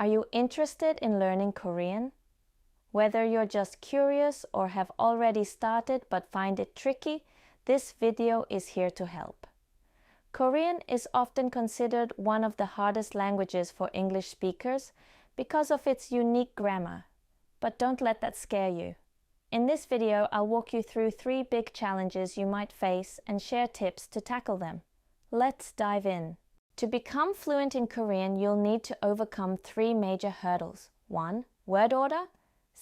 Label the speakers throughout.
Speaker 1: Are you interested in learning Korean? Whether you're just curious or have already started but find it tricky, this video is here to help. Korean is often considered one of the hardest languages for English speakers because of its unique grammar. But don't let that scare you. In this video, I'll walk you through 3 big challenges you might face and share tips to tackle them. Let's dive in. To become fluent in Korean, you'll need to overcome 3 major hurdles. 1. Word order.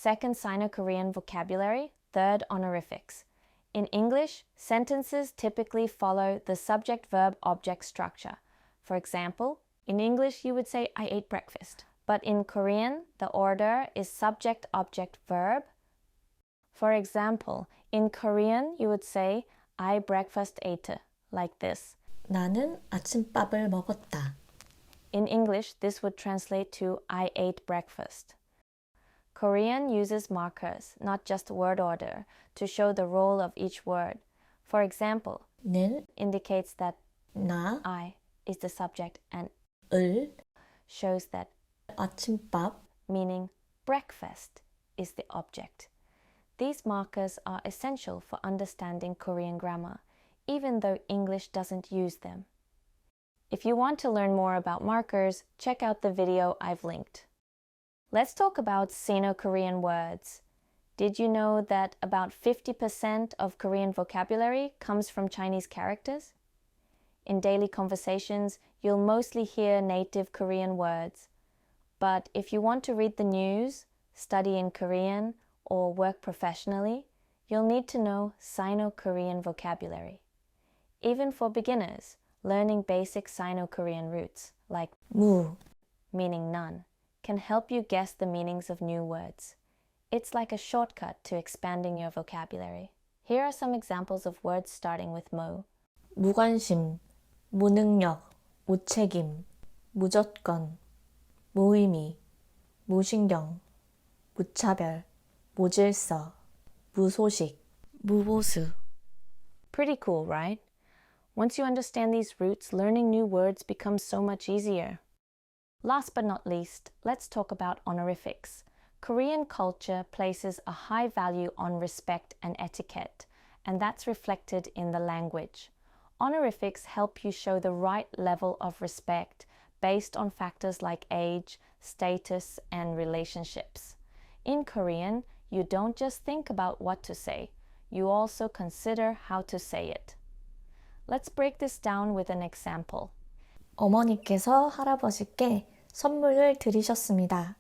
Speaker 1: 2. Sino-Korean vocabulary. 3. Honorifics. In English, sentences typically follow the subject-verb-object structure. For example, in English you would say, I ate breakfast. But in Korean, the order is subject-object-verb. For example, in Korean you would say, I breakfast ate, like this.
Speaker 2: 나는 아침밥을 먹었다.
Speaker 1: In English, this would translate to I ate breakfast. Korean uses markers, not just word order, to show the role of each word. For example,
Speaker 2: 는
Speaker 1: indicates that
Speaker 2: 나
Speaker 1: I is the subject and
Speaker 2: 을
Speaker 1: shows that
Speaker 2: 아침밥
Speaker 1: meaning breakfast is the object. These markers are essential for understanding Korean grammar, even though English doesn't use them. If you want to learn more about markers, check out the video I've linked. Let's talk about Sino-Korean words. Did you know that about 50% of Korean vocabulary comes from Chinese characters? In daily conversations, you'll mostly hear native Korean words. But if you want to read the news, study in Korean, or work professionally, you'll need to know Sino-Korean vocabulary. Even for beginners, learning basic Sino-Korean roots, like
Speaker 2: 무,
Speaker 1: meaning none, can help you guess the meanings of new words. It's like a shortcut to expanding your vocabulary. Here are some examples of words starting with mo.
Speaker 2: 무관심, 무능력, 무책임, 무조건, 무의미, 무신경, 무차별, 무질서, 무소식, 무보수.
Speaker 1: Pretty cool, right? Once you understand these roots, learning new words becomes so much easier. Last but not least, let's talk about honorifics. Korean culture places a high value on respect and etiquette, and that's reflected in the language. Honorifics help you show the right level of respect based on factors like age, status, and relationships. In Korean, you don't just think about what to say, you also consider how to say it. Let's break this down with an example.
Speaker 2: 어머니께서 할아버지께 선물을 드리셨습니다.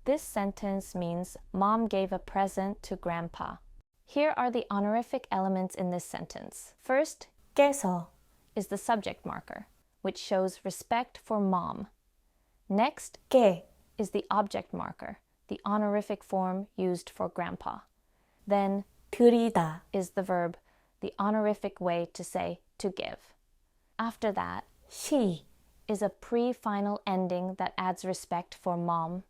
Speaker 1: This sentence means mom gave a present to grandpa. Here are the honorific elements in this sentence. First,
Speaker 2: 께서
Speaker 1: is the subject marker, which shows respect for mom. Next,
Speaker 2: 께
Speaker 1: is the object marker, the honorific form used for grandpa. Then,
Speaker 2: 드리다
Speaker 1: is the verb, the honorific way to say to give. After that,
Speaker 2: 시
Speaker 1: is a pre-final ending that adds respect for mom.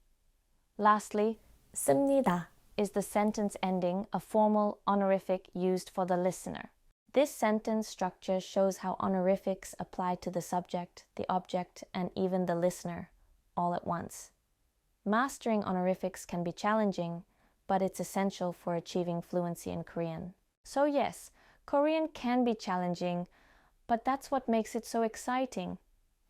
Speaker 1: Lastly,
Speaker 2: 씁니다.
Speaker 1: is the sentence ending, a formal honorific used for the listener. This sentence structure shows how honorifics apply to the subject, the object, and even the listener, all at once. Mastering honorifics can be challenging, but it's essential for achieving fluency in Korean. So yes, Korean can be challenging, but that's what makes it so exciting.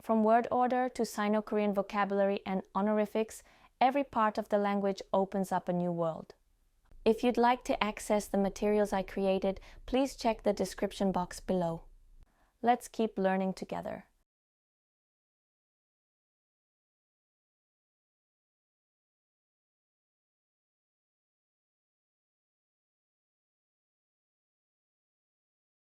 Speaker 1: From word order to Sino-Korean vocabulary and honorifics, every part of the language opens up a new world. If you'd like to access the materials I created, please check the description box below. Let's keep learning together.